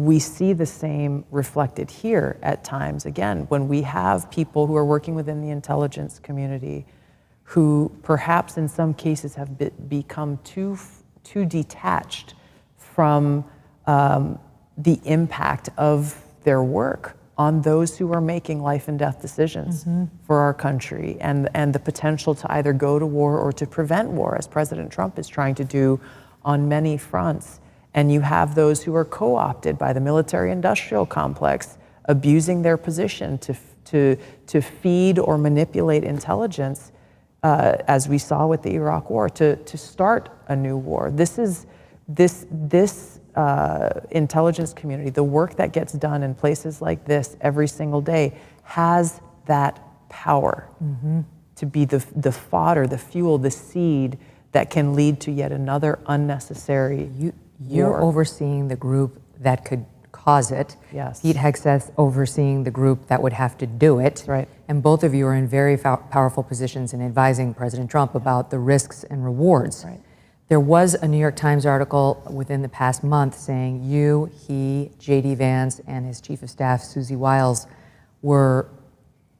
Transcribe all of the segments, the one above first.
we see the same reflected here at times, again, when we have people who are working within the intelligence community who perhaps in some cases have become too detached from the impact of their work on those who are making life and death decisions for our country, and the potential to either go to war or to prevent war, as President Trump is trying to do on many fronts. And you have those who are co-opted by the military-industrial complex, abusing their position to feed or manipulate intelligence, as we saw with the Iraq War, to start a new war. This intelligence community, the work that gets done in places like this every single day, has that power to be the fodder, the fuel, the seed that can lead to yet another unnecessary You're war. overseeing the group that could cause it. Yes. Pete Hegseth overseeing the group that would have to do it. Right. And both of you are in very powerful positions in advising President Trump about the risks and rewards. Right. There was a New York Times article within the past month saying you, he, J.D. Vance, and his chief of staff, Susie Wiles, were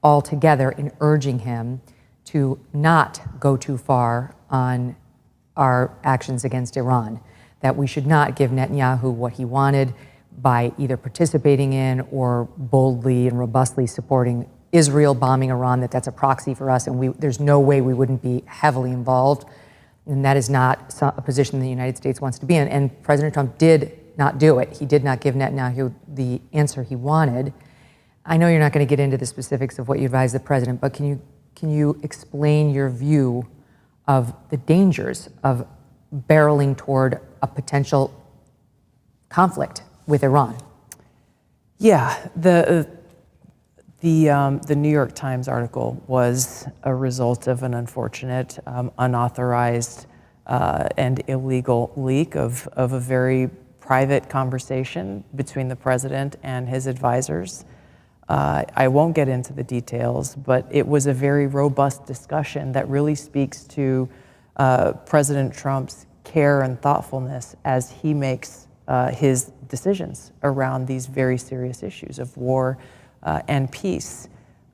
all together in urging him to not go too far on our actions against Iran, that we should not give Netanyahu what he wanted by either participating in or boldly and robustly supporting Israel bombing Iran, that's a proxy for us, and there's no way we wouldn't be heavily involved. And that is not a position the United States wants to be in. And President Trump did not do it. He did not give Netanyahu the answer he wanted. I know you're not going to get into the specifics of what you advised the president, but can you explain your view of the dangers of barreling toward a potential conflict with Iran? Yeah, the New York Times article was a result of an unfortunate, unauthorized, and illegal leak of a very private conversation between the president and his advisors. I won't get into the details, but it was a very robust discussion that really speaks to President Trump's care and thoughtfulness as he makes his decisions around these very serious issues of war and peace.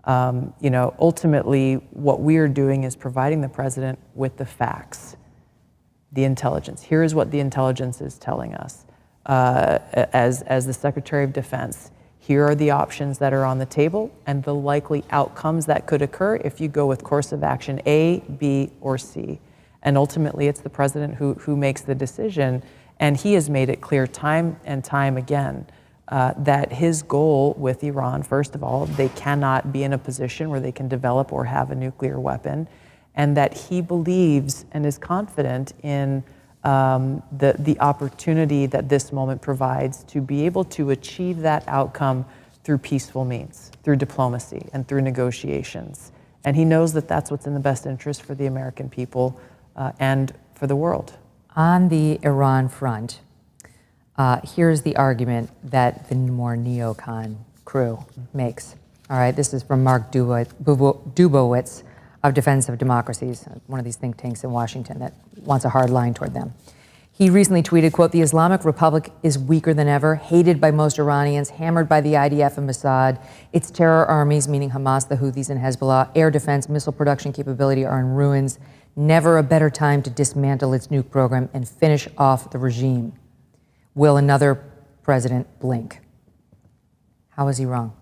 Ultimately, what we are doing is providing the president with the facts, the intelligence. Here is what the intelligence is telling us. As the Secretary of Defense, here are the options that are on the table and the likely outcomes that could occur if you go with course of action A, B, or C. And ultimately, it's the president who makes the decision. And he has made it clear time and time again that his goal with Iran, first of all, they cannot be in a position where they can develop or have a nuclear weapon, and that he believes and is confident in the opportunity that this moment provides to be able to achieve that outcome through peaceful means, through diplomacy and through negotiations. And he knows that that's what's in the best interest for the American people and for the world. On the Iran front, here's the argument that the more neocon crew makes. All right, this is from Mark Dubowitz of Defense of Democracies, one of these think tanks in Washington that wants a hard line toward them. He recently tweeted, quote, "The Islamic Republic is weaker than ever, hated by most Iranians, hammered by the IDF and Mossad. Its terror armies, meaning Hamas, the Houthis, and Hezbollah, air defense, missile production capability are in ruins. Never a better time to dismantle its nuke program and finish off the regime. Will another president blink?" How is he wrong?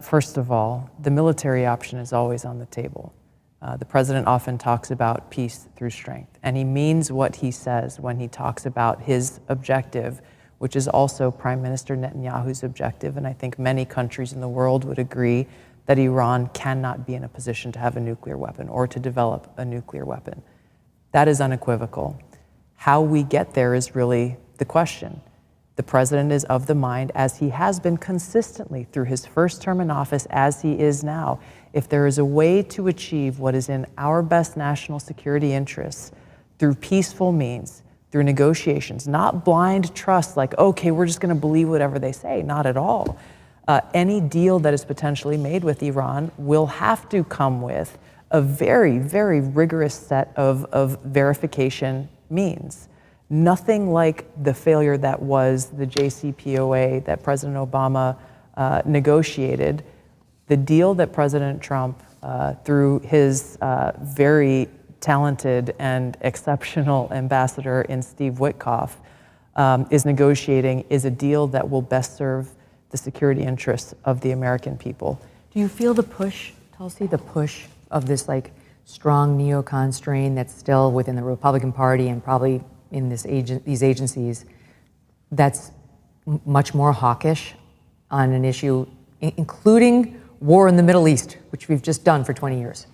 First of all, the military option is always on the table. The president often talks about peace through strength, and he means what he says when he talks about his objective, which is also Prime Minister Netanyahu's objective, and I think many countries in the world would agree that Iran cannot be in a position to have a nuclear weapon or to develop a nuclear weapon. That is unequivocal. How we get there is really the question. The president is of the mind, as he has been consistently through his first term in office, as he is now, if there is a way to achieve what is in our best national security interests through peaceful means, through negotiations, not blind trust like, okay, we're just going to believe whatever they say, not at all. Any deal that is potentially made with Iran will have to come with a very, very rigorous set of verification means. Nothing like the failure that was the JCPOA that President Obama negotiated. The deal that President Trump, through his very talented and exceptional ambassador in Steve Witkoff, is negotiating is a deal that will best serve the security interests of the American people. Do you feel the push, Tulsi, the push of this like strong neocon strain that's still within the Republican Party and probably in these agencies that's much more hawkish on an issue, including war in the Middle East, which we've just done for 20 years?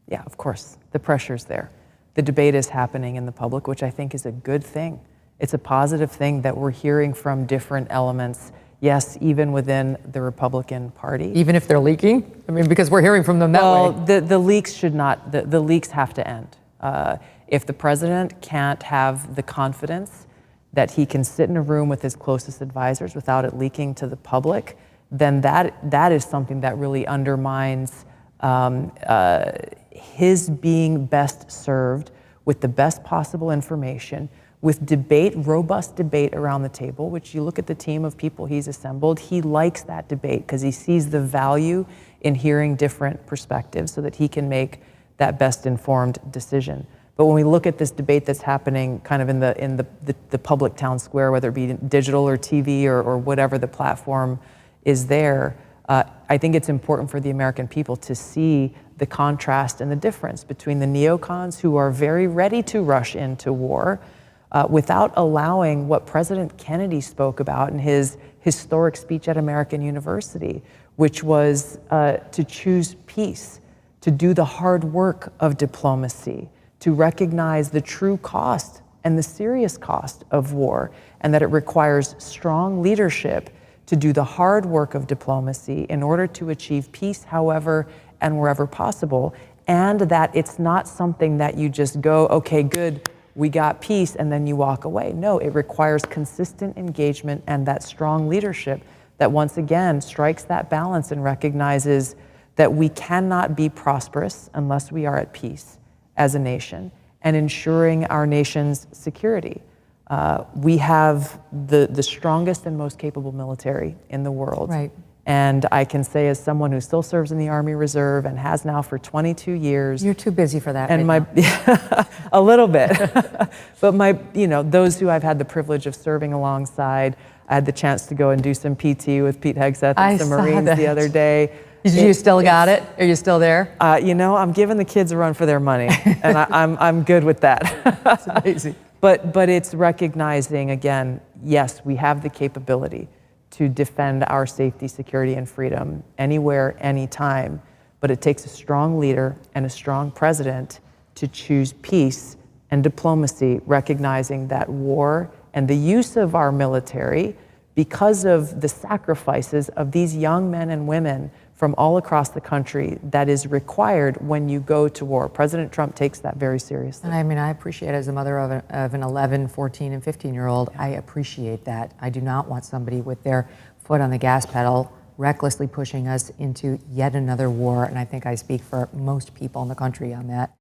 Yeah, of course, the pressure's there. The debate is happening in the public, which I think is a good thing. It's a positive thing that we're hearing from different elements. Yes, even within the Republican Party. Even if they're leaking? I mean, because we're hearing from them that way. Well, the leaks should not, the leaks have to end. If the president can't have the confidence that he can sit in a room with his closest advisors without it leaking to the public, then that is something that really undermines his being best served with the best possible information, with debate, robust debate around the table, which you look at the team of people he's assembled, he likes that debate because he sees the value in hearing different perspectives so that he can make that best informed decision. But when we look at this debate that's happening kind of in the public town square, whether it be digital or TV or whatever the platform is there, I think it's important for the American people to see the contrast and the difference between the neocons who are very ready to rush into war without allowing what President Kennedy spoke about in his historic speech at American University, which was to choose peace, to do the hard work of diplomacy, to recognize the true cost and the serious cost of war, and that it requires strong leadership to do the hard work of diplomacy in order to achieve peace however and wherever possible, and that it's not something that you just go, okay, good, we got peace, and then you walk away. No, it requires consistent engagement and that strong leadership that once again strikes that balance and recognizes that we cannot be prosperous unless we are at peace as a nation and ensuring our nation's security. We have the strongest and most capable military in the world. Right. And I can say, as someone who still serves in the Army Reserve and has now for 22 years. You're too busy for that. And right now. A little bit. But those who I've had the privilege of serving alongside, I had the chance to go and do some PT with Pete Hegseth and some Marines the other day. You still got it? Are you still there? I'm giving the kids a run for their money, and I'm good with that. That's amazing. But it's recognizing, again, yes, we have the capability to defend our safety, security, and freedom anywhere, anytime, but it takes a strong leader and a strong president to choose peace and diplomacy, recognizing that war and the use of our military, because of the sacrifices of these young men and women from all across the country, that is required when you go to war. President Trump takes that very seriously. And I mean, I appreciate it as a mother of an 11, 14, and 15-year-old. I appreciate that. I do not want somebody with their foot on the gas pedal recklessly pushing us into yet another war. And I think I speak for most people in the country on that.